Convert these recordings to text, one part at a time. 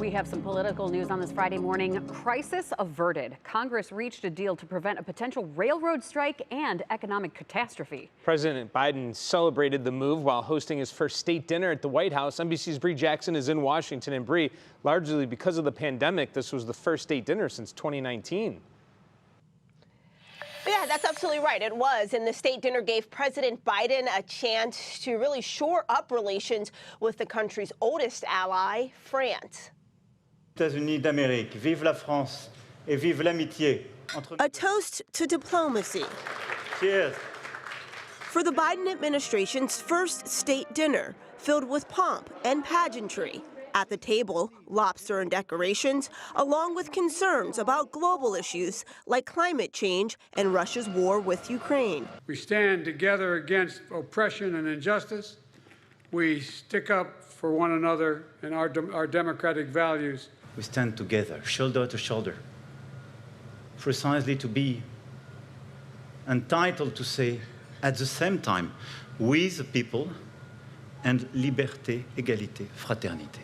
We have some political news on this Friday morning. Crisis averted. Congress reached a deal to prevent a potential railroad strike and economic catastrophe. President Biden celebrated the move while hosting his first state dinner at the White House. NBC's Bree Jackson is in Washington. And Bree, largely because of the pandemic, this was the first state dinner since 2019. Yeah, that's absolutely right. It was. And the state dinner gave President Biden a chance to really shore up relations with the country's oldest ally, France. États-Unis d'Amérique, vive la France et vive l'amitié. A toast to diplomacy. Cheers. For the Biden administration's first state dinner, filled with pomp and pageantry. At the table, lobster and decorations, along with concerns about global issues like climate change and Russia's war with Ukraine. We stand together against oppression and injustice. We stick up for one another and our democratic values. We stand together, shoulder to shoulder, precisely to be entitled to say, at the same time, we the people, and liberté, égalité, fraternité.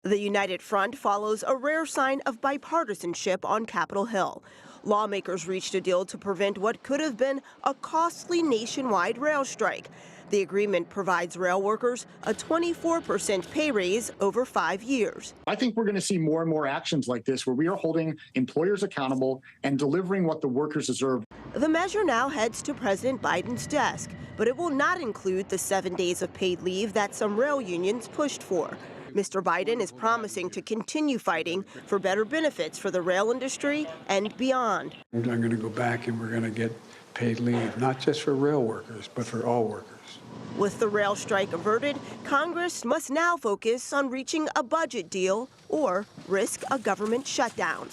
The United Front follows a rare sign of bipartisanship on Capitol Hill. Lawmakers reached a deal to prevent what could have been a costly nationwide rail strike. The agreement provides rail workers a 24% pay raise over 5 years. I think we're going to see more and more actions like this where we are holding employers accountable and delivering what the workers deserve. The measure now heads to President Biden's desk, but it will not include the 7 days of paid leave that some rail unions pushed for. Mr. Biden is promising to continue fighting for better benefits for the rail industry and beyond. I'm going to go back and we're going to get paid leave, not just for rail workers, but for all workers. With the rail strike averted, Congress must now focus on reaching a budget deal or risk a government shutdown.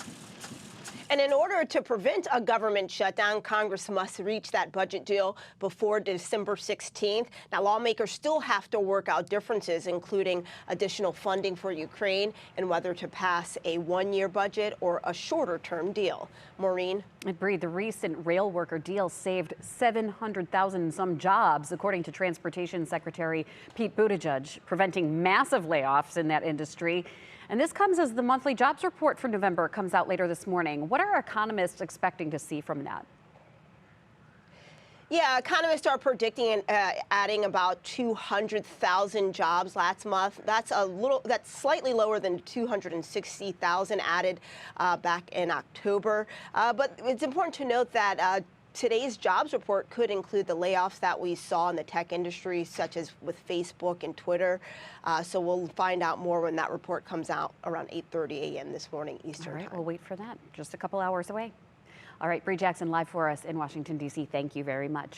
And in order to prevent a government shutdown, Congress must reach that budget deal before December 16th. Now, lawmakers still have to work out differences, including additional funding for Ukraine and whether to pass a one-year budget or a shorter-term deal. Maureen? And Bree, the recent rail worker deal saved 700,000 some jobs, according to Transportation Secretary Pete Buttigieg, preventing massive layoffs in that industry. And this comes as the monthly jobs report for November comes out later this morning. What are economists expecting to see from that? Yeah, economists are predicting adding about 200,000 jobs last month. That's slightly lower than 260,000 added back in October. But it's important to note that today's jobs report could include the layoffs that we saw in the tech industry, such as with Facebook and Twitter. So we'll find out more when that report comes out around 8:30 a.m. this morning Eastern All right, time. we'll wait for that. Just a couple hours away. All right, Bree Jackson live for us in Washington, D.C. Thank you very much.